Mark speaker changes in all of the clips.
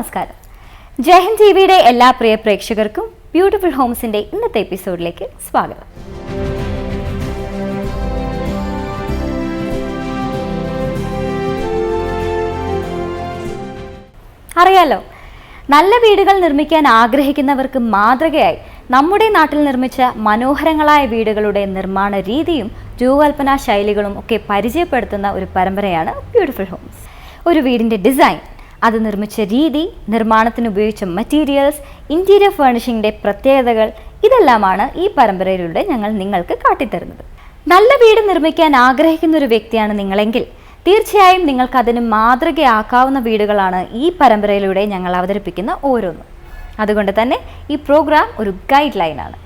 Speaker 1: നമസ്കാരം. ജയഹിന്ദ് ടിവിയുടെ എല്ലാ പ്രിയ പ്രേക്ഷകർക്കും ബ്യൂട്ടിഫുൾ ഹോംസിന്റെ ഇന്നത്തെ എപ്പിസോഡിലേക്ക് സ്വാഗതം. അറിയാലോ, നല്ല വീടുകൾ നിർമ്മിക്കാൻ ആഗ്രഹിക്കുന്നവർക്ക് മാതൃകയായി നമ്മുടെ നാട്ടിൽ നിർമ്മിച്ച മനോഹരങ്ങളായ വീടുകളുടെ നിർമ്മാണ രീതിയും രൂപകൽപ്പനാ ശൈലികളും ഒക്കെ പരിചയപ്പെടുത്തുന്ന ഒരു പരമ്പരയാണ് ബ്യൂട്ടിഫുൾ ഹോംസ്. ഒരു വീടിൻ്റെ ഡിസൈൻ, അത് നിർമ്മിച്ച രീതി, നിർമ്മാണത്തിന് ഉപയോഗിച്ച മെറ്റീരിയൽസ്, ഇൻറ്റീരിയർ ഫർണിഷിങ്ങിൻ്റെ പ്രത്യേകതകൾ, ഇതെല്ലാമാണ് ഈ പരമ്പരയിലൂടെ ഞങ്ങൾ നിങ്ങൾക്ക് കാട്ടിത്തരുന്നത്. നല്ല വീട് നിർമ്മിക്കാൻ ആഗ്രഹിക്കുന്ന ഒരു വ്യക്തിയാണ് നിങ്ങളെങ്കിൽ തീർച്ചയായും നിങ്ങൾക്കതിന് മാതൃകയാക്കാവുന്ന വീടുകളാണ് ഈ പരമ്പരയിലൂടെ ഞങ്ങൾ അവതരിപ്പിക്കുന്ന ഓരോന്നും. അതുകൊണ്ട് തന്നെ ഈ പ്രോഗ്രാം ഒരു ഗൈഡ് ലൈനാണ്.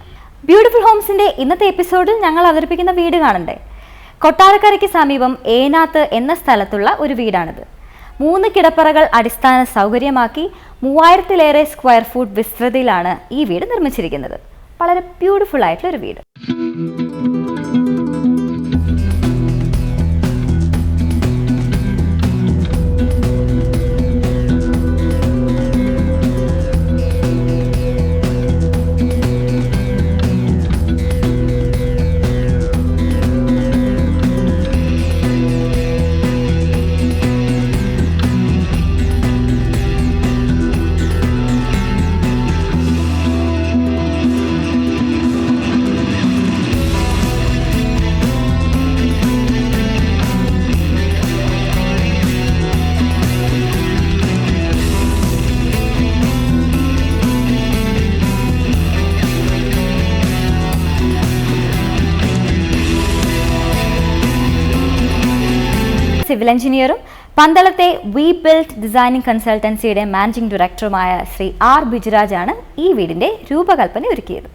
Speaker 1: ബ്യൂട്ടിഫുൾ ഹോംസിൻ്റെ ഇന്നത്തെ എപ്പിസോഡിൽ ഞങ്ങൾ അവതരിപ്പിക്കുന്ന വീട് കാണണ്ടേ? കൊട്ടാരക്കരയ്ക്ക് സമീപം ഏനാത്ത് എന്ന സ്ഥലത്തുള്ള ഒരു വീടാണിത്. 3 കിടപ്പറകൾ അടിസ്ഥാന സൗകര്യമാക്കി 3000-ലേറെ സ്ക്വയർ ഫൂട്ട് വിസ്തൃതിയിലാണ് ഈ വീട് നിർമ്മിച്ചിരിക്കുന്നത്. വളരെ ബ്യൂട്ടിഫുൾ ആയിട്ടുള്ള ഒരു വീട്. സിവിൽ എഞ്ചിനീയറും പന്തളത്തെ വി ബിൽറ്റ് ഡിസൈനിങ് കൺസൾട്ടൻസിയുടെ മാനേജിംഗ് ഡയറക്ടറുമായ ശ്രീ ആർ ബിജുരാജാണ് ഈ വീടിന്റെ രൂപകൽപ്പന ഒരുക്കിയത്.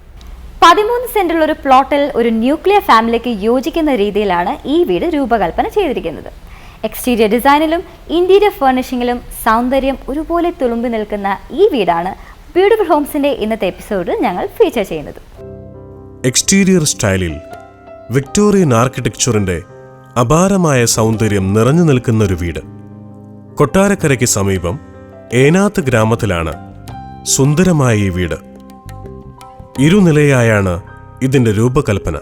Speaker 1: 13 സെന്റുള്ള ഒരു പ്ലോട്ടിൽ ഒരു ന്യൂക്ലിയർ ഫാമിലിക്ക് യോജിക്കുന്ന രീതിയിലാണ് ഈ വീട് രൂപകൽപ്പന ചെയ്തിരിക്കുന്നത്. എക്സ്റ്റീരിയർ ഡിസൈനിലും ഇന്റീരിയർ ഫർണിഷിങ്ങിലും സൗന്ദര്യം ഒരുപോലെ തുളുമ്പി നിൽക്കുന്ന ഈ വീടാണ് ബ്യൂട്ടിഫുൾ ഹോംസിന്റെ ഇന്നത്തെ എപ്പിസോഡിൽ ഞങ്ങൾ ഫീച്ചർ ചെയ്യുന്നത്.
Speaker 2: എക്സ്റ്റീരിയർ സ്റ്റൈലിൽ വിക്ടോറിയൻ ആർക്കിടെക്ചറിന്റെ അപാരമായ സൗന്ദര്യം നിറഞ്ഞു നിൽക്കുന്ന ഒരു വീട്. കൊട്ടാരക്കരയ്ക്ക് സമീപം ഏനാത്ത് ഗ്രാമത്തിലാണ് സുന്ദരമായ ഈ വീട്. ഇരുനിലയായാണ് ഇതിന്റെ രൂപകൽപ്പന.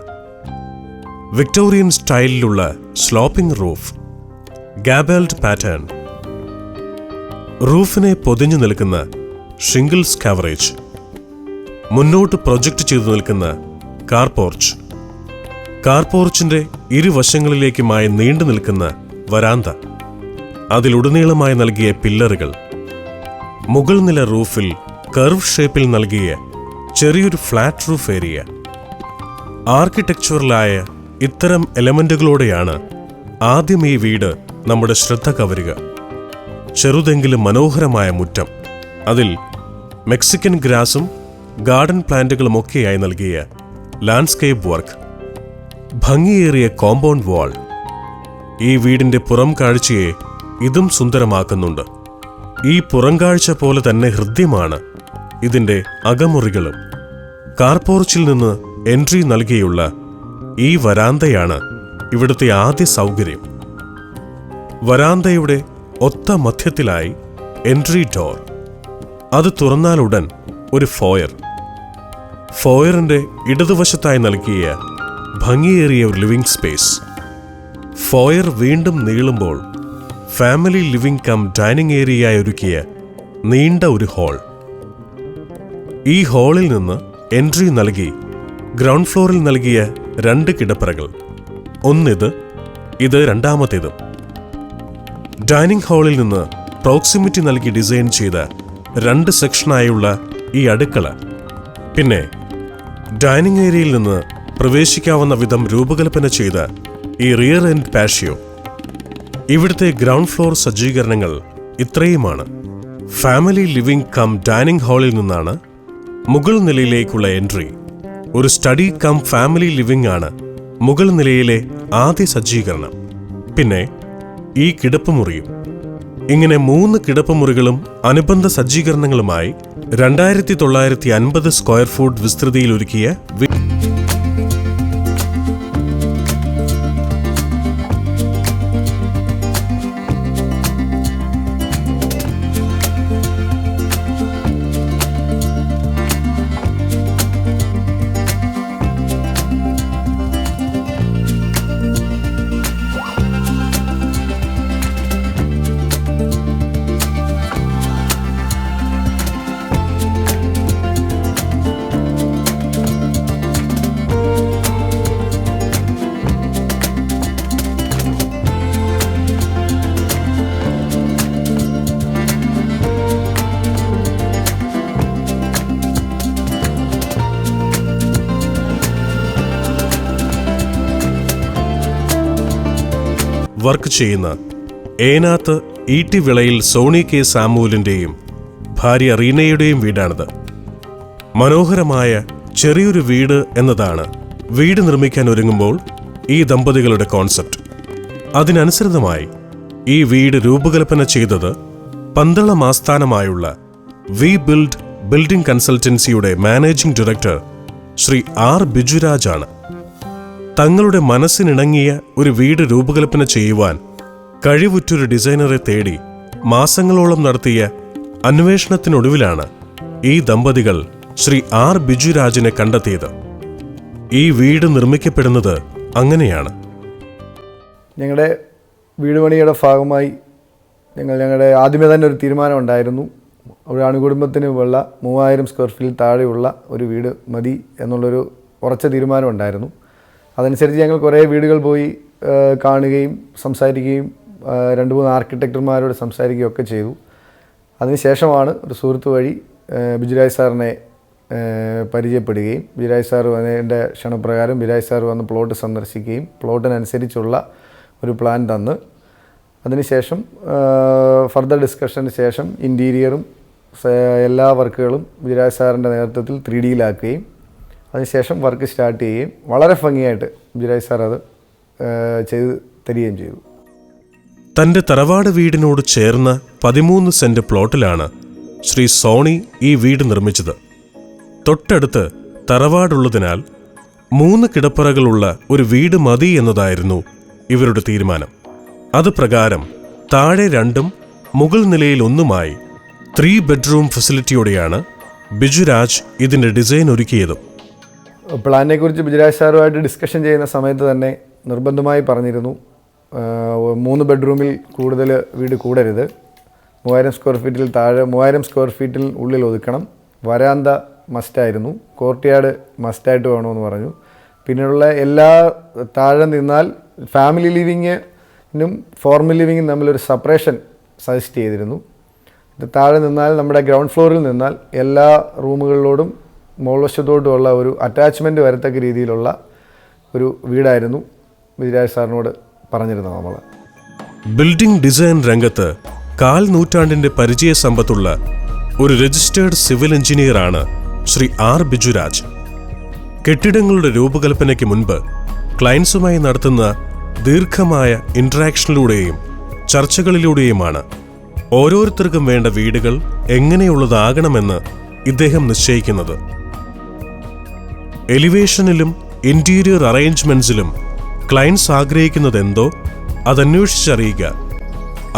Speaker 2: വിക്ടോറിയൻ സ്റ്റൈലിലുള്ള സ്ലോപ്പിംഗ് റൂഫ്, ഗാബൽഡ് പാറ്റേൺ, റൂഫിനെ പൊതിഞ്ഞു നിൽക്കുന്ന ഷിംഗിൾസ് കവറേജ്, മുന്നോട്ട് പ്രൊജക്റ്റ് ചെയ്തു നിൽക്കുന്ന കാർപോർച്ച്, കാർപോർച്ചിന്റെ ഇരുവശങ്ങളിലേക്കുമായി നീണ്ടു നിൽക്കുന്ന വരാന്ത, അതിലുടനീളമായി നൽകിയ പില്ലറുകൾ, മുകൾ നില റൂഫിൽ കർവ് ഷേപ്പിൽ നൽകിയ ചെറിയൊരു ഫ്ലാറ്റ് റൂഫ് ഏരിയ. ആർക്കിടെക്ചറലായ ഇത്തരം എലമെന്റുകളോടെയാണ് ആദ്യം ഈ വീട് നമ്മുടെ ശ്രദ്ധ കവരുക. ചെറുതെങ്കിലും മനോഹരമായ മുറ്റം, അതിൽ മെക്സിക്കൻ ഗ്രാസും ഗാർഡൻ പ്ലാന്റുകളുമൊക്കെയായി നൽകിയ ലാൻഡ്സ്കേപ്പ് വർക്ക്, ഭംഗിയേറിയ കോമ്പൗണ്ട് വാൾ. ഈ വീടിന്റെ പുറം കാഴ്ചയെ ഇതും സുന്ദരമാക്കുന്നുണ്ട്. ഈ പുറംകാഴ്ച പോലെ തന്നെ ഹൃദ്യമാണ് ഇതിന്റെ അകമുറികളും. കാർപോർച്ചിൽ നിന്ന് എൻട്രി നൽകിയുള്ള ഈ വരാന്തയാണ് ഇവിടുത്തെ ആദ്യ സൗകര്യം. വരാന്തയുടെ ഒത്ത മധ്യത്തിലായി എൻട്രി ഡോർ. അത് തുറന്നാലുടൻ ഒരു ഫോയർ. ഫോയറിന്റെ ഇടതുവശത്തായി നൽകിയ ഭംഗിയേറിയ ഒരു ലിവിംഗ് സ്പേസ്. ഫോയർ വീണ്ടും നീളുമ്പോൾ ഫാമിലി ലിവിംഗ് കം ഡൈനിങ് ഏരിയയായി ഒരുക്കിയ നീണ്ട ഒരു ഹാൾ. ഈ ഹാളിൽ നിന്ന് എൻട്രി നൽകി ഗ്രൗണ്ട് ഫ്ലോറിൽ നൽകിയ 2 കിടപ്പറകൾ. ഒന്നിത്, ഇത് രണ്ടാമത്തേതും. ഡൈനിങ് ഹാളിൽ നിന്ന് പ്രോക്സിമിറ്റി നൽകി ഡിസൈൻ ചെയ്ത 2 സെക്ഷനായുള്ള ഈ അടുക്കള. പിന്നെ ഡൈനിങ് ഏരിയയിൽ നിന്ന് പ്രവേശിക്കാവുന്ന വിധം രൂപകൽപ്പന ചെയ്ത ഈ റിയർ എൻഡ് പാഷ്യോ. ഇവിടുത്തെ ഗ്രൗണ്ട് ഫ്ലോർ സജ്ജീകരണങ്ങൾ ഇത്രയുമാണ്. ഫാമിലി ലിവിംഗ് കം ഡൈനിങ് ഹാളിൽ നിന്നാണ് മുകൾ നിലയിലേക്കുള്ള എൻട്രി. ഒരു സ്റ്റഡി കം ഫാമിലി ലിവിംഗ് ആണ് മുകൾ നിലയിലെ ആദ്യ സജ്ജീകരണം. പിന്നെ ഈ കിടപ്പുമുറിയും. ഇങ്ങനെ 3 കിടപ്പുമുറികളും അനുബന്ധ സജ്ജീകരണങ്ങളുമായി 2950 സ്ക്വയർ ഫൂട്ട് വിസ്തൃതിയിൽ ഒരുക്കിയ വർക്ക് ചെയ്യുന്ന ഏനാത്ത് ഈട്ടി വിളയിൽ സോണി കെ സാമുവലിൻ്റെയും ഭാര്യ റീനയുടെയും വീടാണിത്. മനോഹരമായ ചെറിയൊരു വീട് എന്നതാണ് വീട് നിർമ്മിക്കാൻ ഒരുങ്ങുമ്പോൾ ഈ ദമ്പതികളുടെ കോൺസെപ്റ്റ്. അതിനനുസൃതമായി ഈ വീട് രൂപകൽപ്പന ചെയ്തത് പന്തളം ആസ്ഥാനമായുള്ള വി ബിൽഡ് ബിൽഡിംഗ് കൺസൾട്ടൻസിയുടെ managing director Shri R Bijuraj ആണ്. തങ്ങളുടെ മനസ്സിനിണങ്ങിയ ഒരു വീട് രൂപകൽപ്പന ചെയ്യുവാൻ കഴിവുറ്റൊരു ഡിസൈനറെ തേടി മാസങ്ങളോളം നടത്തിയ അന്വേഷണത്തിനൊടുവിലാണ് ഈ ദമ്പതികൾ ശ്രീ ആർ ബിജുരാജിനെ കണ്ടെത്തിയത്. ഈ വീട് നിർമ്മിക്കപ്പെടുന്നത് അങ്ങനെയാണ്.
Speaker 3: ഞങ്ങളുടെ വീട് പണിയുടെ ഭാഗമായി ഞങ്ങളുടെ ആദ്യമേ തന്നെ ഒരു തീരുമാനം ഉണ്ടായിരുന്നു. ഒരു അണുകുടുംബത്തിന് ഉള്ള 3000 സ്ക്വയർ ഫീറ്റിൽ താഴെയുള്ള ഒരു വീട് മതി എന്നുള്ളൊരു ഉറച്ച തീരുമാനം ഉണ്ടായിരുന്നു. അതനുസരിച്ച് ഞങ്ങൾ കുറേ വീടുകൾ പോയി കാണുകയും സംസാരിക്കുകയും 2-3 ആർക്കിടെക്ടർമാരോട് സംസാരിക്കുകയും ഒക്കെ ചെയ്തു. അതിനുശേഷമാണ് ഒരു സുഹൃത്ത് വഴി ബിജുരാജ് സാറിനെ പരിചയപ്പെടുകയും ബിജുരാജ് സാർ എൻ്റെ ക്ഷണപ്രകാരം ബിജുരാജ് സാർ വന്ന് പ്ലോട്ട് സന്ദർശിക്കുകയും പ്ലോട്ടിനനുസരിച്ചുള്ള ഒരു പ്ലാൻ തന്ന് അതിനുശേഷം ഫർദർ ഡിസ്കഷന് ശേഷം ഇൻറ്റീരിയറും എല്ലാ വർക്കുകളും ബിജുരാജ് സാറിൻ്റെ നേതൃത്വത്തിൽ 3Dയിലാക്കുകയും അതിനുശേഷം വർക്ക് സ്റ്റാർട്ട് ചെയ്യുകയും വളരെ ഭംഗിയായിട്ട് ബിജുരാജ് സാർ അത് ചെയ്ത് തരികയും ചെയ്തു.
Speaker 2: തൻ്റെ തറവാട് വീടിനോട് ചേർന്ന 13 സെന്റ് പ്ലോട്ടിലാണ് ശ്രീ സോണി ഈ വീട് നിർമ്മിച്ചത്. തൊട്ടടുത്ത് തറവാടുള്ളതിനാൽ 3 കിടപ്പറകളുള്ള ഒരു വീട് മതി എന്നതായിരുന്നു ഇവരുടെ തീരുമാനം. അത് പ്രകാരം താഴെ 2ഉം മുകൾ നിലയിൽ 1മായി 3 ബെഡ്റൂം ഫെസിലിറ്റിയോടെയാണ് ബിജുരാജ് ഇതിൻ്റെ ഡിസൈൻ ഒരുക്കിയതും.
Speaker 3: പ്ലാനിനെക്കുറിച്ച് ബിജുരാജ് സാറുമായിട്ട് ഡിസ്കഷൻ ചെയ്യുന്ന സമയത്ത് തന്നെ നിർബന്ധമായി പറഞ്ഞിരുന്നു 3 ബെഡ്റൂമിൽ കൂടുതൽ വീട് കൂടരുത്, 3000 സ്ക്വയർ ഫീറ്റിൽ താഴെ 3000 സ്ക്വയർ ഫീറ്റിൽ ഉള്ളിൽ ഒതുക്കണം, വരാന്ത മസ്റ്റായിരുന്നു, കോർട്ട്യാർഡ് മസ്റ്റായിട്ട് വേണമെന്ന് പറഞ്ഞു. പിന്നെയുള്ള എല്ലാ താഴെ നിന്നാൽ ഫാമിലി ലിവിങ്ങിനും ഫോർമൽ ലിവിങ്ങും തമ്മിലൊരു സെപ്പറേഷൻ സജസ്റ്റ് ചെയ്തിരുന്നു. ഇത് താഴെ നിന്നാൽ നമ്മുടെ ഗ്രൗണ്ട് ഫ്ലോറിൽ നിന്നാൽ എല്ലാ റൂമുകളിലോടും മുകൾവശത്തോട്ടുമുള്ള ഒരു അറ്റാച്ച്മെൻറ്റ് വരത്തക്ക രീതിയിലുള്ള ഒരു വീടായിരുന്നു ബിജുരാജ് സാറിനോട് പറഞ്ഞിരുന്നത്. നമ്മൾ
Speaker 2: ബിൽഡിംഗ് ഡിസൈൻ രംഗത്ത് 1/4 നൂറ്റാണ്ടിൻ്റെ പരിചയ സമ്പത്തുള്ള ഒരു രജിസ്റ്റേർഡ് സിവിൽ എഞ്ചിനീയറാണ് ശ്രീ ആർ ബിജുരാജ്. കെട്ടിടങ്ങളുടെ രൂപകൽപ്പനയ്ക്ക് മുൻപ് ക്ലയൻസുമായി നടത്തുന്ന ദീർഘമായ ഇൻട്രാക്ഷനിലൂടെയും ചർച്ചകളിലൂടെയുമാണ് ഓരോരുത്തർക്കും വേണ്ട വീടുകൾ എങ്ങനെയുള്ളതാകണമെന്ന് ഇദ്ദേഹം നിശ്ചയിക്കുന്നത്. എലിവേഷനിലും ഇന്റീരിയർ അറേഞ്ച്മെന്റ്സിലും ക്ലയൻസ് ആഗ്രഹിക്കുന്നതെന്തോ അതന്വേഷിച്ചറിയുക,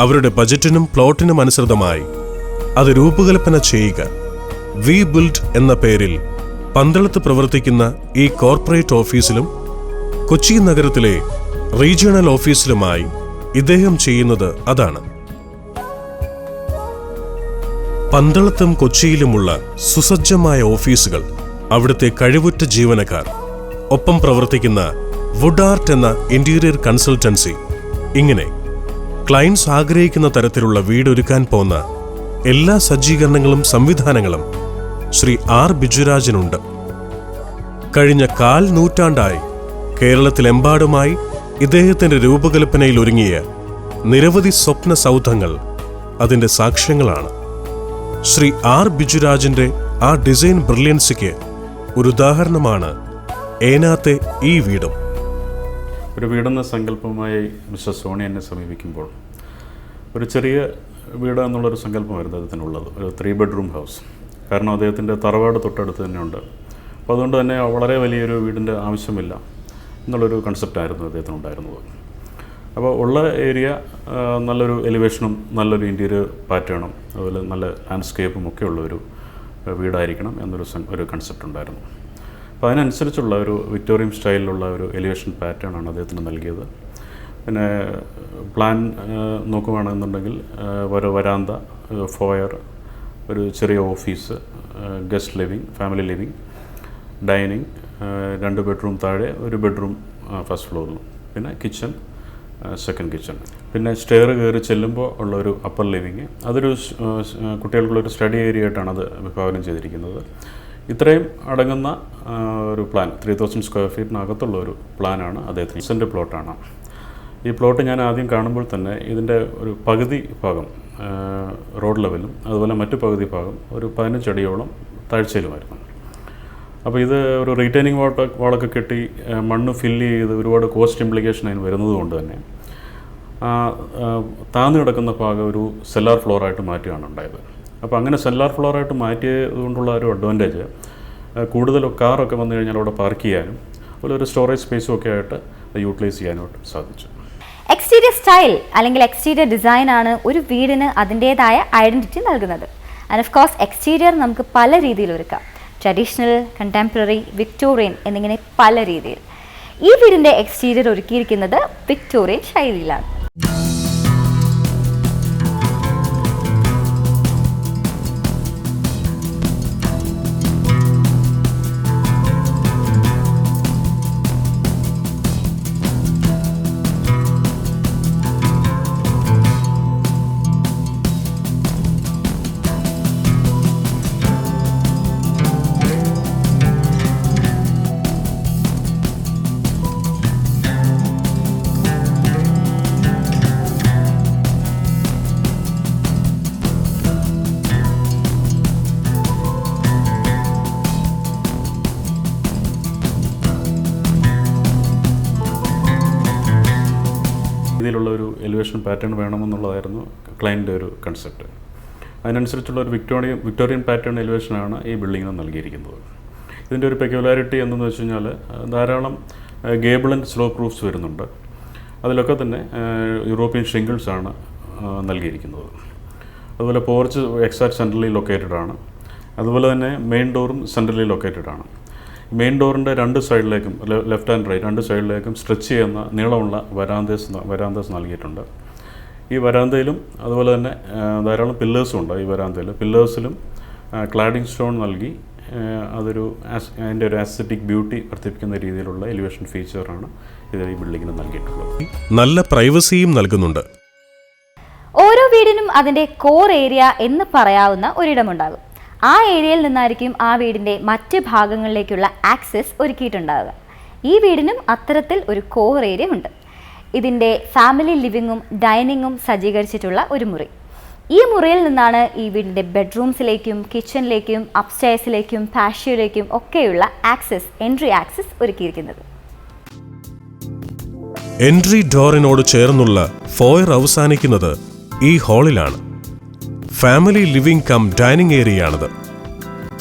Speaker 2: അവരുടെ ബജറ്റിനും പ്ലോട്ടിനും അനുസൃതമായി അത് രൂപകൽപ്പന ചെയ്യുക. വി ബിൽഡ് എന്ന പേരിൽ പന്തളത്ത് പ്രവർത്തിക്കുന്ന ഈ കോർപ്പറേറ്റ് ഓഫീസിലും കൊച്ചി നഗരത്തിലെ റീജിയണൽ ഓഫീസിലുമായി ഇദ്ദേഹം ചെയ്യുന്നത് അതാണ്. പന്തളത്തും കൊച്ചിയിലുമുള്ള സുസജ്ജമായ ഓഫീസുകൾ, അവിടുത്തെ കഴിവുറ്റ ജീവനക്കാർ, ഒപ്പം പ്രവർത്തിക്കുന്ന വുഡ് ആർട്ട് എന്ന ഇന്റീരിയർ കൺസൾട്ടൻസി, ഇങ്ങനെ ക്ലയൻസ് ആഗ്രഹിക്കുന്ന തരത്തിലുള്ള വീടൊരുക്കാൻ പോന്ന എല്ലാ സജ്ജീകരണങ്ങളും സംവിധാനങ്ങളും ശ്രീ ആർ ബിജുരാജിനുണ്ട്. കഴിഞ്ഞ 1/4 നൂറ്റാണ്ടായി കേരളത്തിലെമ്പാടുമായി ഇദ്ദേഹത്തിന്റെ രൂപകൽപ്പനയിൽ ഒരുങ്ങിയ നിരവധി സ്വപ്ന സൗധങ്ങൾ അതിന്റെ സാക്ഷ്യങ്ങളാണ്. ശ്രീ ആർ ബിജുരാജിന്റെ ആ ഡിസൈൻ ബ്രില്യൻസിക്ക് ഒരു ഉദാഹരണമാണ് ഏനാത്തെ ഈ വീടും.
Speaker 4: ഒരു വീടെന്ന സങ്കല്പവുമായി മിസ്റ്റർ സോണി എന്നെ സമീപിക്കുമ്പോൾ ഒരു ചെറിയ വീട് എന്നുള്ളൊരു സങ്കല്പമായിരുന്നു അദ്ദേഹത്തിനുള്ളത്, ഒരു 3 ബെഡ്റൂം ഹൗസ്. കാരണം അദ്ദേഹത്തിൻ്റെ തറവാട് തൊട്ടടുത്ത് തന്നെയുണ്ട്. അപ്പോൾ അതുകൊണ്ട് തന്നെ വളരെ വലിയൊരു വീടിൻ്റെ ആവശ്യമില്ല എന്നുള്ളൊരു കൺസെപ്റ്റായിരുന്നു അദ്ദേഹത്തിനുണ്ടായിരുന്നത്. അപ്പോൾ ഉള്ള ഏരിയ നല്ലൊരു എലിവേഷനും നല്ലൊരു ഇൻറ്റീരിയർ പാറ്റേണും അതുപോലെ നല്ല ലാൻഡ്സ്കേപ്പും ഒക്കെ ഉള്ള ഒരു വീടായിരിക്കണം എന്നൊരു കൺസെപ്റ്റ് ഉണ്ടായിരുന്നു. അപ്പോൾ അതിനനുസരിച്ചുള്ള ഒരു വിക്ടോറിയൻ സ്റ്റൈലിലുള്ള ഒരു എലിവേഷൻ പാറ്റേൺ ആണ് അദ്ദേഹത്തിന് നൽകിയത്. പിന്നെ പ്ലാൻ നോക്കുകയാണെന്നുണ്ടെങ്കിൽ ഒരു വരാന്ത, ഫോയർ, ഒരു ചെറിയ office, guest living, family living, dining, 2 bedroom താഴെ, 1 ബെഡ്റൂം ഫസ്റ്റ് ഫ്ലോറിലും, പിന്നെ കിച്ചൺ, സെക്കൻഡ് കിച്ചൺ, പിന്നെ സ്റ്റെയർ കയറി ചെല്ലുമ്പോൾ ഉള്ളൊരു അപ്പർ ലിവിങ്. അതൊരു കുട്ടികൾക്കുള്ളൊരു സ്റ്റഡി ഏരിയ ആയിട്ടാണ് അത് വിഭാവനം ചെയ്തിരിക്കുന്നത്. ഇത്രയും അടങ്ങുന്ന ഒരു പ്ലാൻ 3000 സ്ക്വയർ ഫീറ്റിനകത്തുള്ള ഒരു പ്ലാനാണ് അദ്ദേഹത്തിന്. സെൻറ്റ് പ്ലോട്ടാണ്. ഈ പ്ലോട്ട് ഞാൻ ആദ്യം കാണുമ്പോൾ തന്നെ ഇതിൻ്റെ ഒരു പകുതി ഭാഗം റോഡ് ലെവലും അതുപോലെ മറ്റു പകുതി ഭാഗം ഒരു 15 അടിയോളം താഴ്ചയിലുമായിരുന്നു. അപ്പോൾ ഇത് ഒരു റീറ്റെയിനിങ് വാളൊക്കെ കെട്ടി മണ്ണ് ഫില്ല് ചെയ്ത് ഒരുപാട് കോസ്റ്റ് ഇംപ്ലിക്കേഷൻ അതിന് വരുന്നത് കൊണ്ട് തന്നെ താന്നു കിടക്കുന്ന ഭാഗം ഒരു സെല്ലാർ ഫ്ലോറായിട്ട് മാറ്റുകയാണ് ഉണ്ടായത്. അപ്പോൾ അങ്ങനെ സെല്ലാർ ഫ്ലോറായിട്ട് മാറ്റിയത് കൊണ്ടുള്ള ഒരു അഡ്വാൻറ്റേജ് കൂടുതൽ കാറൊക്കെ വന്നു കഴിഞ്ഞാൽ അവിടെ പാർക്ക് ചെയ്യാനും അതുപോലെ ഒരു സ്റ്റോറേജ് സ്പേസും ഒക്കെ ആയിട്ട് യൂട്ടിലൈസ് ചെയ്യാനായിട്ട് സാധിച്ചു.
Speaker 1: എക്സ്റ്റീരിയർ സ്റ്റൈൽ അല്ലെങ്കിൽ എക്സ്റ്റീരിയർ ഡിസൈൻ ആണ് ഒരു വീടിന് അതിൻ്റേതായ ഐഡൻറ്റിറ്റി നൽകുന്നത്. ആൻഡ് ഓഫ് കോഴ്സ് എക്സ്റ്റീരിയർ നമുക്ക് പല രീതിയിൽ ഒരുക്കാം. ട്രഡീഷണൽ, കണ്ടംപററി, വിക്ടോറിയൻ എന്നിങ്ങനെ പല രീതിയിൽ. ഈ വീടിൻ്റെ എക്സ്റ്റീരിയർ ഒരുക്കിയിരിക്കുന്നത് വിക്ടോറിയൻ ശൈലിയിലാണ്.
Speaker 4: രീതിയിലുള്ള ഒരു എലിവേഷൻ പാറ്റേൺ വേണമെന്നുള്ളതായിരുന്നു ക്ലയൻറ്റിൻ്റെ ഒരു കൺസെപ്റ്റ്. അതിനനുസരിച്ചുള്ള ഒരു വിക്ടോറിയൻ പാറ്റേൺ എലിവേഷനാണ് ഈ ബിൽഡിങ്ങിന് നൽകിയിരിക്കുന്നത്. ഇതിൻ്റെ ഒരു പെക്യുലാരിറ്റി എന്തെന്ന് വെച്ച് കഴിഞ്ഞാൽ ധാരാളം ഗേബിൾ ആൻഡ് സ്ലോപ്പ് റൂഫ്സ് വരുന്നുണ്ട്. അതിലൊക്കെ തന്നെ യൂറോപ്യൻ ഷിംഗിൾസാണ് നൽകിയിരിക്കുന്നത്. അതുപോലെ പോർച്ച് എക്സാക്ട് സെൻട്രലി ലൊക്കേറ്റഡ് ആണ്. അതുപോലെ തന്നെ മെയിൻ ഡോറും സെൻട്രലി ലൊക്കേറ്റഡ് ആണ്. മെയിൻ ഡോറിൻ്റെ 2 സൈഡിലേക്കും ലെഫ്റ്റ് ആൻഡ് റൈറ്റ് 2 സൈഡിലേക്കും സ്ട്രെച്ച് ചെയ്യുന്ന നീളമുള്ള വരാന്തസ് നൽകിയിട്ടുണ്ട്. ഈ വരാന്തയിലും അതുപോലെ തന്നെ ധാരാളം പില്ലേഴ്സും ഉണ്ട്. ഈ വരാന്തയിൽ പില്ലേഴ്സിലും ക്ലാഡിംഗ് സ്റ്റോൺ നൽകി അതിൻ്റെ ഒരു ആസ്തറ്റിക് ബ്യൂട്ടി വർദ്ധിപ്പിക്കുന്ന രീതിയിലുള്ള എലിവേഷൻ ഫീച്ചറാണ് ഇത് ഈ ബിൽഡിങ്ങിന് നൽകിയിട്ടുള്ളത്.
Speaker 2: നല്ല പ്രൈവസിയും നൽകുന്നുണ്ട്.
Speaker 1: ഓരോ വീടിനും അതിൻ്റെ കോർ ഏരിയ എന്ന് പറയാവുന്ന ഒരിടമുണ്ടാകും. ആ ഏരിയയിൽ നിന്നായിരിക്കും ആ വീടിൻ്റെ മറ്റ് ഭാഗങ്ങളിലേക്കുള്ള ആക്സസ് ഒരുക്കിയിട്ടുണ്ടാവുക. ഈ വീടിനും അത്തരത്തിൽ ഒരു കോർ ഏരിയ ഉണ്ട്. ഇതിൻ്റെ ഫാമിലി ലിവിങ്ങും ഡൈനിങ്ങും സജ്ജീകരിച്ചിട്ടുള്ള ഒരു മുറി. ഈ മുറിയിൽ നിന്നാണ് ഈ വീടിൻ്റെ ബെഡ്റൂംസിലേക്കും കിച്ചണിലേക്കും അപ്സ്റ്റേഴ്സിലേക്കും പാഷ്യോയിലേക്കും ഒക്കെയുള്ള എൻട്രി ആക്സസ് ഒരുക്കിയിരിക്കുന്നത്.
Speaker 2: എൻട്രി ഡോറിനോട് ചേർന്നുള്ള ഫോയർ അവസാനിക്കുന്നത് ഈ ഹാളിലാണ്. ഫാമിലി ലിവിംഗ് കം ഡൈനിങ് ഏരിയയാണത്.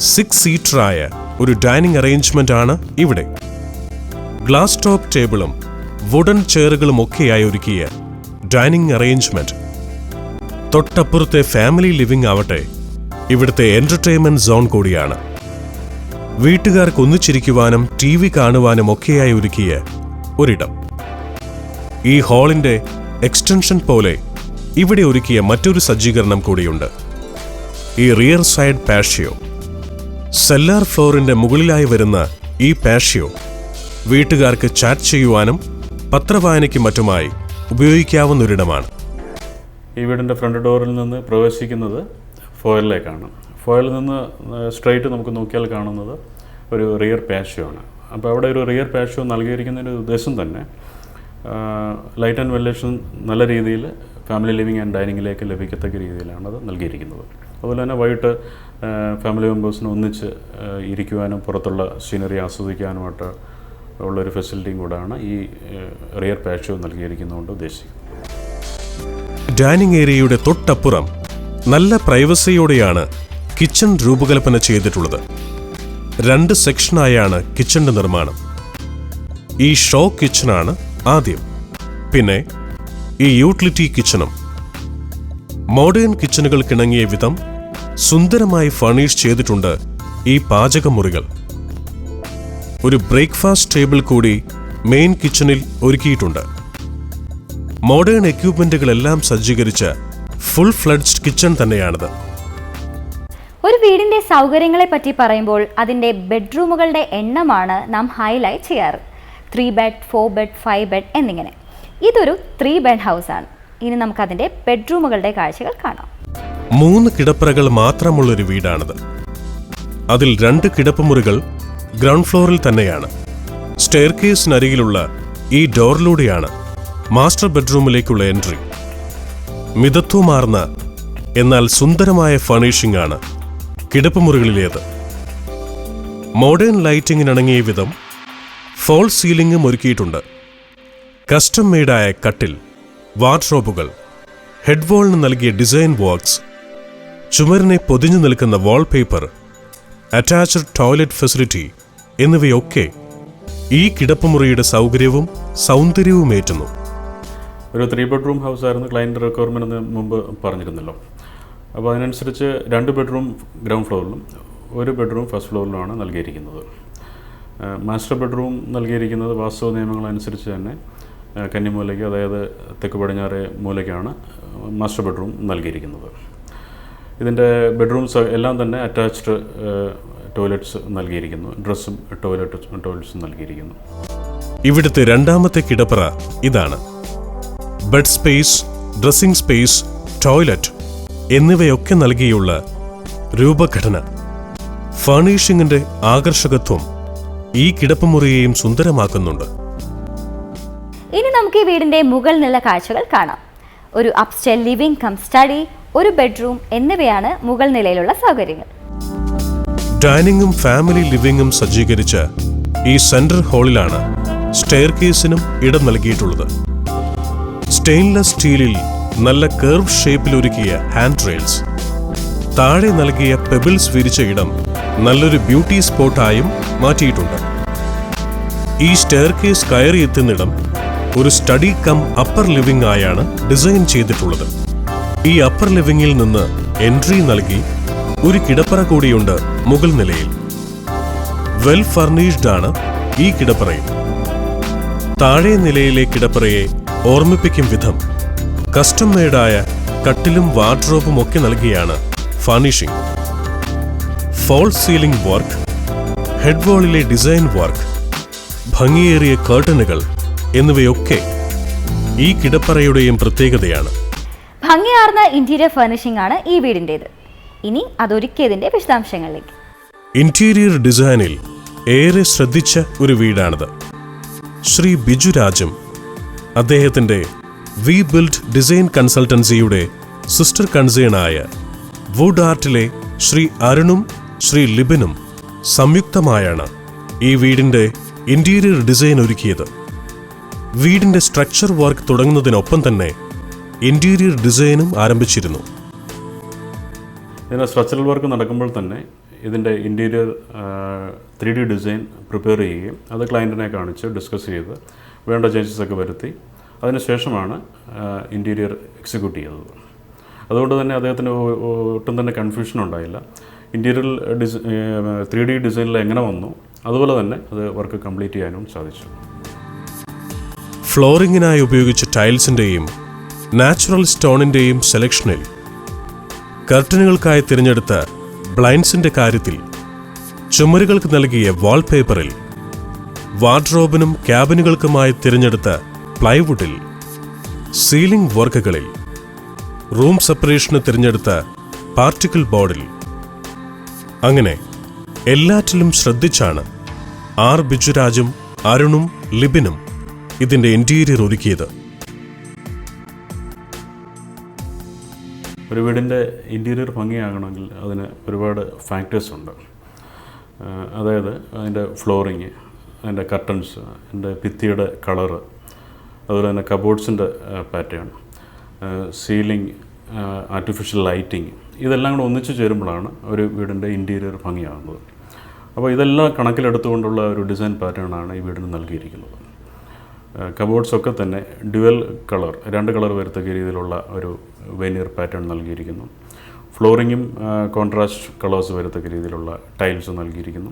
Speaker 2: 6 സീറ്ററായ ഒരു ഡൈനിങ് അറേഞ്ച്മെന്റ് ആണ് ഇവിടെ. ഗ്ലാസ് ടോപ്പ് ടേബിളും വുഡൻ ചെയറുകളും ഒക്കെയായി ഒരുക്കിയ ഡൈനിങ് അറേഞ്ച്മെന്റ്. തൊട്ടപ്പുറത്തെ ഫാമിലി ലിവിംഗ് ആവട്ടെ ഇവിടുത്തെ എന്റർടൈൻമെന്റ് സോൺ കൂടിയാണ്. വീട്ടുകാർക്ക് ഒന്നിച്ചിരിക്കുവാനും TV കാണുവാനും ഒക്കെയായി ഒരുക്കിയ ഒരിടം. ഈ ഹാളിന്റെ എക്സ്റ്റൻഷൻ പോലെ ഇവിടെ ഒരുക്കിയ മറ്റൊരു സജ്ജീകരണം കൂടിയുണ്ട്. ഈ റിയർ സൈഡ് പാഷ്യോ. സെല്ലാർ ഫ്ലോറിന്റെ മുകളിലായി വരുന്ന ഈ പാഷ്യോ വീട്ടുകാർക്ക് ചാറ്റ് ചെയ്യുവാനും പത്രവായനയ്ക്കും മറ്റുമായി ഉപയോഗിക്കാവുന്ന ഒരിടമാണ്.
Speaker 4: ഈ വീടിൻ്റെ ഫ്രണ്ട് ഡോറിൽ നിന്ന് പ്രവേശിക്കുന്നത് ഫോയറിലേക്കാണ്. ഫോയറിൽ നിന്ന് സ്ട്രെയിറ്റ് നമുക്ക് നോക്കിയാൽ കാണുന്നത് ഒരു റിയർ പാഷ്യോ ആണ്. അപ്പോൾ അവിടെ ഒരു റിയർ പാഷ്യോ നൽകിയിരിക്കുന്നതിൻ്റെ ഉദ്ദേശം തന്നെ ലൈറ്റ് ആൻഡ് വെന്റിലേഷൻ നല്ല രീതിയിൽ ഫാമിലി ലിവിംഗ് ആൻഡ് ഡൈനിങ്ങിലേക്ക് ലഭിക്കത്തക്ക രീതിയിലാണ് അത് നൽകിയിരിക്കുന്നത്. അതുപോലെ തന്നെ വൈകിട്ട് ഫാമിലി മെമ്പേഴ്സിന് ഒന്നിച്ച് ഇരിക്കുവാനും പുറത്തുള്ള സീനറി ആസ്വദിക്കാനുമായിട്ട് ഉള്ളൊരു ഫെസിലിറ്റിയും കൂടാണ് ഈ റിയർ പാഷ്യോ നൽകിയിരിക്കുന്നതുകൊണ്ട് ഉദ്ദേശിക്കുന്നത്.
Speaker 2: ഡൈനിങ് ഏരിയയുടെ തൊട്ടപ്പുറം നല്ല പ്രൈവസിയോടെയാണ് കിച്ചൺ രൂപകൽപ്പന ചെയ്തിട്ടുള്ളത്. 2 സെക്ഷനായാണ് കിച്ചണിന്റെ നിർമ്മാണം. ഈ ഷോ കിച്ചണാണ് ആദ്യം, പിന്നെ ഈ യൂട്ടിലിറ്റി കിച്ചണും. മോഡേൺ കിച്ചണുകൾക്കിണങ്ങിയ വിധം സുന്ദരമായി ഫർണിഷ് ചെയ്തിട്ടുണ്ട് ഈ പാചകമുറികൾ. ഒരു ബ്രേക്ക്ഫാസ്റ്റ് ടേബിൾ കൂടി മെയിൻ കിച്ചണിൽ ഒരുക്കിയിട്ടുണ്ട്. മോഡേൺ എക്യുപ്മെന്റുകളെല്ലാം സജ്ജീകരിച്ച ഫുൾ ഫ്ലഡ്ജ്ഡ് കിച്ചൺ തന്നെയാണിത്.
Speaker 1: ഒരു വീടിൻ്റെ സൗകര്യങ്ങളെ പറ്റി പറയുമ്പോൾ അതിൻ്റെ ബെഡ്റൂമുകളുടെ എണ്ണമാണ് നാം ഹൈലൈറ്റ് ചെയ്യാറ്. 3 ബെഡ്, 4 ബെഡ്, 5 ബെഡ് എന്നിങ്ങനെ. ഇതൊരു 3 ബെഡ് ഹൗസാണ്. ഇനി നമുക്കതിൻ്റെ ബെഡ്റൂമുകളുടെ കാഴ്ചകൾ കാണാം.
Speaker 2: 3 കിടപ്പറകൾ മാത്രമുള്ളൊരു വീടാണിത്. അതിൽ 2 കിടപ്പുമുറികൾ ഗ്രൗണ്ട് ഫ്ലോറിൽ തന്നെയാണ്. സ്റ്റെയർകേസിനരികിലുള്ള ഈ ഡോറിലൂടെയാണ് മാസ്റ്റർ ബെഡ്റൂമിലേക്കുള്ള എൻട്രി. മിതത്വമാർന്ന എന്നാൽ സുന്ദരമായ ഫർണിഷിംഗ് ആണ് കിടപ്പുമുറികളിലേത്. മോഡേൺ ലൈറ്റിങ്ങിനിണങ്ങിയ വിധം ഫോൾ സീലിംഗും ഒരുക്കിയിട്ടുണ്ട്. കസ്റ്റം മെയ്ഡായ കട്ടിൽ, വാർഡ്രോബുകൾ, ഹെഡ് വാളിന് നൽകിയ ഡിസൈൻ വർക്ക്സ്, ചുമരിനെ പൊതിഞ്ഞു നിൽക്കുന്ന വാൾപേപ്പർ, അറ്റാച്ച്ഡ് ടോയ്ലറ്റ് ഫെസിലിറ്റി എന്നിവയൊക്കെ ഈ കിടപ്പുമുറിയുടെ സൗകര്യവും സൗന്ദര്യവുമേറ്റുന്നു.
Speaker 4: ഒരു 3 ബെഡ്റൂം ഹൗസ് ആയിരുന്നു ക്ലയൻറ്റ് റിക്വയർമെൻറ്റ് മുമ്പ് പറഞ്ഞിരുന്നല്ലോ. അപ്പോൾ അതിനനുസരിച്ച് 2 ബെഡ്റൂം ഗ്രൗണ്ട് ഫ്ലോറിലും 1 ബെഡ്റൂം ഫസ്റ്റ് ഫ്ലോറിലുമാണ് നൽകിയിരിക്കുന്നത്. മാസ്റ്റർ ബെഡ്റൂം നൽകിയിരിക്കുന്നത് വാസ്തു നിയമങ്ങളനുസരിച്ച് തന്നെ കന്നിമൂലയ്ക്ക്, അതായത് തെക്ക് പടിഞ്ഞാറ് മൂലയ്ക്കാണ് മാസ്റ്റർ ബെഡ്റൂം നൽകിയിരിക്കുന്നത്. ഇതിൻ്റെ ബെഡ്റൂംസ് എല്ലാം തന്നെ അറ്റാച്ച്ഡ് ടോയ്ലറ്റ്സ് നൽകിയിരിക്കുന്നു. ഡ്രസ്സും ടോയ്ലറ്റ്സും നൽകിയിരിക്കുന്നു.
Speaker 2: ഇവിടുത്തെ രണ്ടാമത്തെ കിടപ്പറ ഇതാണ്. Bed space, dressing space, toilet എന്നിവയൊക്കെ നൽകിയുള്ള രൂപഘടന, ഫർണിഷിംഗിന്റെ ആകർഷകത്വം ഈ കിടപ്പുമുറിയെയും സുന്ദരമാക്കുന്നുണ്ട്.
Speaker 1: ഇനി നമുക്ക് ഈ വീടിന്റെ മുകൾ നില കാഴ്ചകൾ കാണാം. ഒരു അപ്സ്റ്റെയർ ലിവിംഗ് കം സ്റ്റഡി, ഒരു ബെഡ്റൂം എന്നിവയാണ് മുകൾ നിലയിലുള്ള സൗകര്യങ്ങൾ.
Speaker 2: ഡൈനിങ്ങും ഫാമിലി ലിവിംഗും സജ്ജീകരിച്ച ഈ സെൻട്രൽ ഹാളിലാണ് സ്റ്റെയർ കേസിനും ഇടം നൽകിയിട്ടുള്ളത്. സ്റ്റെയിൻലെസ് സ്റ്റീലിൽ നല്ല കർവ് ഷേപ്പിലൊരുക്കിയ ഹാൻഡ് റെയിൽസ്, താഴെ നൽകിയ പെബിൾസ് വിരിച്ച ഇടം നല്ലൊരു ബ്യൂട്ടി സ്പോട്ടായും മാറ്റിയിട്ടുണ്ട്. ഈ സ്റ്റെയർ കേസ് കയറി എത്തുന്നിടം ഒരു സ്റ്റഡി കം അപ്പർ ലിവിംഗ് ആയാണ് ഡിസൈൻ ചെയ്തിട്ടുള്ളത്. ഈ അപ്പർ ലിവിംഗിൽ നിന്ന് എൻട്രി നൽകി ഒരു കിടപ്പറ കൂടിയുണ്ട് മുകൾ നിലയിൽ. വെൽ ഫർണിഷ്ഡ് ആണ് ഈ കിടപ്പറയും. താഴെ നിലയിലെ കിടപ്പറയെ ഓർമ്മിപ്പിക്കും വിധം കസ്റ്റം മെയ്ഡായ കട്ടിലും വാർഡ്രോബും ഒക്കെ നൽകിയാണ് furnishing. False ceiling work, head വാളിലെ ഡിസൈൻ വർക്ക്, ഭംഗിയേറിയ കർട്ടനുകൾ എന്നിവയൊക്കെ ഈ കിടപ്പറയുടെയും പ്രത്യേകതയാണ്.
Speaker 1: ഭംഗിയാർന്ന ഇന്റീരിയർ ഫർണിഷിംഗ് ആണ് ഈ വീടിൻ്റെത്. ഇനി അതൊരുക്കിയതിന്റെ വിശദാംശങ്ങളിലേക്ക്.
Speaker 2: ഇന്റീരിയർ ഡിസൈനിൽ ഏറെ ശ്രദ്ധിച്ച ഒരു വീടാണിത്. ശ്രീ ബിജു രാജും അദ്ദേഹത്തിന്റെ വി ബിൽഡ് ഡിസൈൻ കൺസൾട്ടൻസിയുടെ സിസ്റ്റർ കൺസേണായ വുഡ് ആർട്ടിലെ ശ്രീ അരുണും ശ്രീ ലിബിനും സംയുക്തമായാണ് ഈ വീടിന്റെ ഇന്റീരിയർ ഡിസൈൻ ഒരുക്കിയത്. വീടിന്റെ സ്ട്രക്ചർ വർക്ക് തുടങ്ങുന്നതിനൊപ്പം തന്നെ ഇന്റീരിയർ ഡിസൈനും ആരംഭിച്ചിരുന്നു.
Speaker 4: ഇതിൻ്റെ സ്ട്രക്ചറൽ വർക്ക് നടക്കുമ്പോൾ തന്നെ ഇതിൻ്റെ ഇൻറ്റീരിയർ 3D ഡിസൈൻ പ്രിപ്പയർ ചെയ്യുകയും അത് ക്ലയൻറ്റിനെ കാണിച്ച് ഡിസ്കസ് ചെയ്ത് വേണ്ട ചേഞ്ചസ് ഒക്കെ വരുത്തി അതിനുശേഷമാണ് ഇൻറ്റീരിയർ എക്സിക്യൂട്ട് ചെയ്തത്. അതുകൊണ്ട് തന്നെ അദ്ദേഹത്തിന് ഒട്ടും തന്നെ കൺഫ്യൂഷൻ ഉണ്ടായില്ല. ഇൻറ്റീരിയർ 3D ഡിസൈനിൽ എങ്ങനെ വന്നു അതുപോലെ തന്നെ അത് വർക്ക് കംപ്ലീറ്റ് ചെയ്യാനും സാധിച്ചു.
Speaker 2: ഫ്ലോറിങ്ങിനായി ഉപയോഗിച്ച ടൈൽസിൻ്റെയും നാച്ചുറൽ സ്റ്റോണിൻ്റെയും സെലക്ഷനിൽ, കർട്ടനുകൾക്കായി തിരഞ്ഞെടുത്ത ബ്ലൈൻഡ്സിൻ്റെ കാര്യത്തിൽ, ചുമരുകൾക്ക് നൽകിയ വാൾപേപ്പറിൽ, വാർഡ്രോബിനും ക്യാബിനുകൾക്കുമായി തിരഞ്ഞെടുത്ത പ്ലൈവുഡിൽ, സീലിംഗ് വർക്കുകളിൽ, റൂം സെപ്പറേഷന് തിരഞ്ഞെടുത്ത പാർട്ടിക്കിൾ ബോർഡിൽ, അങ്ങനെ എല്ലാറ്റിലും ശ്രദ്ധിച്ചാണ് ആർ ബിജുരാജും അരുണും ലിബിനും ഇതിൻ്റെ ഇൻറ്റീരിയർ ഒരുക്കിയത്.
Speaker 4: ഒരു വീടിൻ്റെ ഇൻറ്റീരിയർ ഭംഗിയാകണമെങ്കിൽ അതിന് ഒരുപാട് ഫാക്ടേഴ്സ് ഉണ്ട്. അതായത് അതിൻ്റെ ഫ്ലോറിങ്, അതിൻ്റെ കർട്ടൻസ്, അതിൻ്റെ ഭിത്തിയുടെ കളറ്, അതുപോലെ തന്നെ കബോർഡ്സിൻ്റെ പാറ്റേൺ, സീലിംഗ്, ആർട്ടിഫിഷ്യൽ ലൈറ്റിംഗ്, ഇതെല്ലാം കൂടെ ഒന്നിച്ചു ചേരുമ്പോഴാണ് ഒരു വീടിൻ്റെ ഇൻറ്റീരിയർ ഭംഗിയാകുന്നത്. അപ്പോൾ ഇതെല്ലാം കണക്കിലെടുത്തുകൊണ്ടുള്ള ഒരു ഡിസൈൻ പാറ്റേണാണ് ഈ വീടിന് നൽകിയിരിക്കുന്നത്. കബോർഡ്സൊക്കെ തന്നെ ഡ്യുവൽ കളർ, 2 കളർ വരത്തക്ക രീതിയിലുള്ള ഒരു വെനീർ പാറ്റേൺ നൽകിയിരിക്കുന്നു. ഫ്ലോറിങ്ങും കോൺട്രാസ്റ്റ് കളേഴ്സ് വരത്തക്ക രീതിയിലുള്ള ടൈൽസ് നൽകിയിരിക്കുന്നു.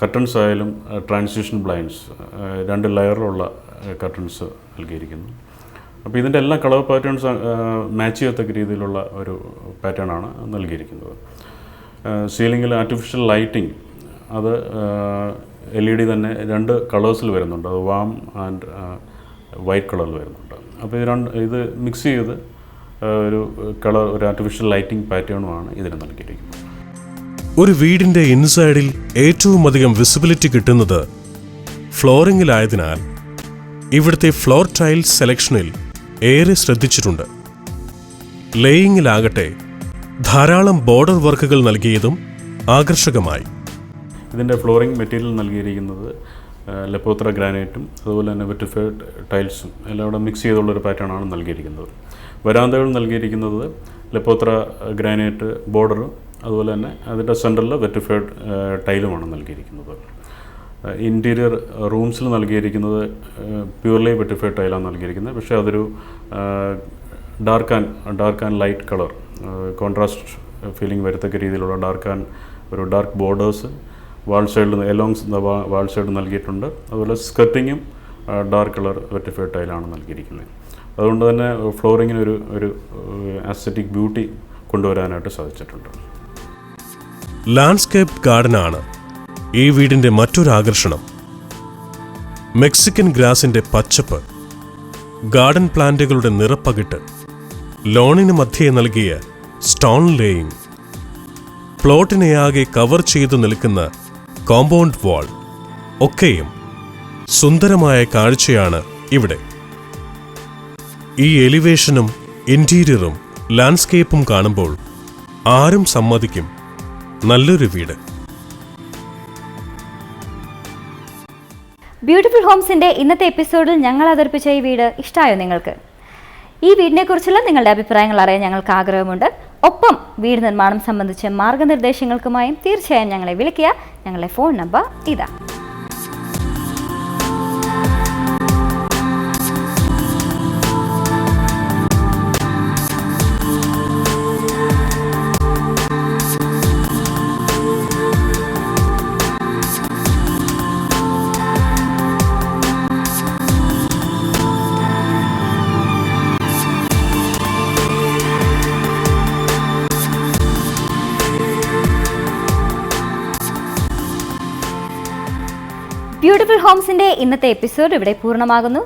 Speaker 4: കർട്ടൻസ് ആയാലും ട്രാൻസിഷൻ ബ്ലൈൻഡ്സ്, 2 ലെയറിലുള്ള കർട്ടൻസ് നൽകിയിരിക്കുന്നു. അപ്പോൾ ഇതിൻ്റെ എല്ലാ കളർ പാറ്റേൺസ് മാച്ച് ചെയ്യത്തക്ക രീതിയിലുള്ള ഒരു പാറ്റേണാണ് നൽകിയിരിക്കുന്നത്. സീലിങ്ങിൽ ആർട്ടിഫിഷ്യൽ ലൈറ്റിംഗ്, അത് LED തന്നെ 2 കളേഴ്സിൽ വരുന്നുണ്ട്. അത് വാം ആൻഡ് വൈറ്റ് കളറിൽ വരുന്നുണ്ട്. അപ്പോൾ ഇത് മിക്സ് ചെയ്ത് ഒരു ആർട്ടിഫിഷ്യൽ ലൈറ്റിംഗ് പാറ്റേണുമാണ് ഇതിന് നൽകിയിരിക്കുന്നത്.
Speaker 2: ഒരു വീടിൻ്റെ ഇൻസൈഡിൽ ഏറ്റവും അധികം വിസിബിലിറ്റി കിട്ടുന്നത് ഫ്ലോറിങ്ങിലായതിനാൽ ഇവിടുത്തെ ഫ്ലോർ ടൈൽ സെലക്ഷനിൽ ഏറെ ശ്രദ്ധിച്ചിട്ടുണ്ട്. ലേയിങ്ങിലാകട്ടെ ധാരാളം ബോർഡർ വർക്കുകൾ നൽകിയതും ആകർഷകമായി.
Speaker 4: ഇതിൻ്റെ ഫ്ലോറിംഗ് മെറ്റീരിയൽ നൽകിയിരിക്കുന്നത് ലെപ്പോത്ര ഗ്രാനൈറ്റും അതുപോലെ തന്നെ വെറ്റിഫൈഡ് ടൈൽസും എല്ലാം കൂടെ മിക്സ് ചെയ്തുള്ളൊരു പാറ്റേൺ ആണ് നൽകിയിരിക്കുന്നത്. വരാന്തകൾ നൽകിയിരിക്കുന്നത് ലെപ്പോത്ര ഗ്രാനൈറ്റ് ബോർഡറും അതുപോലെ തന്നെ അതിൻ്റെ സെൻറ്ററിൽ വെറ്റിഫൈഡ് ടൈലുമാണ് നൽകിയിരിക്കുന്നത്. ഇൻറ്റീരിയർ റൂംസിൽ നൽകിയിരിക്കുന്നത് പ്യൂർലി വെറ്റിഫൈഡ് ടൈലാണ് നൽകിയിരിക്കുന്നത്. പക്ഷേ അതൊരു dark and light colour contrast feeling വരത്തക്ക രീതിയിലുള്ള ഡാർക്ക് ബോർഡേഴ്സ് വാൾ സൈഡിൽ എലോങ്സ് വാൾ സൈഡ് നൽകിയിട്ടുണ്ട്. അതുപോലെ സ്കർട്ടിങ്ങും ഡാർക്ക് കളർ വെറ്റിഫൈഡ് ടൈലാണ് നൽകിയിരിക്കുന്നത്. അതുകൊണ്ട് തന്നെ ഫ്ലോറിങ്ങിന് ഒരു ആസ്തറ്റിക് ബ്യൂട്ടി കൊണ്ടുവരാനായിട്ട് സാധിച്ചിട്ടുണ്ട്.
Speaker 2: ലാൻഡ്സ്കേപ്പ് ഗാർഡനാണ് ഈ വീടിൻ്റെ മറ്റൊരു ആകർഷണം. മെക്സിക്കൻ ഗ്രാസിൻ്റെ പച്ചപ്പ്, ഗാർഡൻ പ്ലാന്റുകളുടെ നിറപ്പകിട്ട്, ലോണിന് മധ്യേ നൽകിയ സ്റ്റോൺ ലേയിങ്, പ്ലോട്ടിനെയാകെ കവർ ചെയ്തു നിൽക്കുന്ന കോമ്പൗണ്ട് വാൾ ഒക്കെയും സുന്ദരമായ കാഴ്ചയാണ് ഇവിടെ. ഈ എലിവേഷനും ഇൻറ്റീരിയറും ലാൻഡ്സ്കേപ്പും കാണുമ്പോൾ ആരും സമ്മതിക്കും നല്ലൊരു വീട്.
Speaker 1: ബ്യൂട്ടിഫുൾ ഹോംസിൻ്റെ ഇന്നത്തെ എപ്പിസോഡിൽ ഞങ്ങൾ അവതരിപ്പിച്ച ഈ വീട് ഇഷ്ടമായോ നിങ്ങൾക്ക്? ഈ വീടിനെക്കുറിച്ചുള്ള നിങ്ങളുടെ അഭിപ്രായങ്ങൾ അറിയാൻ ഞങ്ങൾക്ക് ആഗ്രഹമുണ്ട്. ഒപ്പം വീട് നിർമ്മാണം സംബന്ധിച്ച മാർഗനിർദ്ദേശങ്ങൾക്കുമായും തീർച്ചയായും ഞങ്ങളെ വിളിക്കുക. ഞങ്ങളുടെ ഫോൺ നമ്പർ ഇതാ. ബ്യൂട്ടിഫുൾ ഹോംസിൻ്റെ ഇന്നത്തെ എപ്പിസോഡ് ഇവിടെ പൂർണ്ണമാകുന്നു.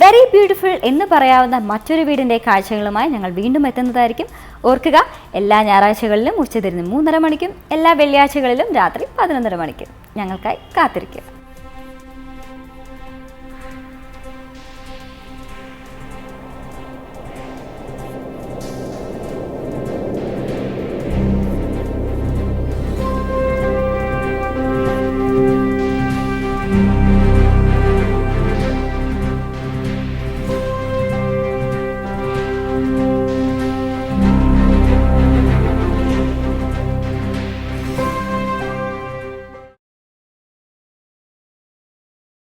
Speaker 1: വെരി ബ്യൂട്ടിഫുൾ എന്ന് പറയാവുന്ന മറ്റൊരു വീടിൻ്റെ കാഴ്ചകളുമായി ഞങ്ങൾ വീണ്ടും എത്തുന്നതായിരിക്കും. ഓർക്കുക, എല്ലാ ഞായറാഴ്ചകളിലും ഉച്ചതിരിഞ്ഞ് 3:30 മണിക്കും എല്ലാ വെള്ളിയാഴ്ചകളിലും രാത്രി 11:30 മണിക്കും ഞങ്ങൾക്കായി കാത്തിരിക്കുക.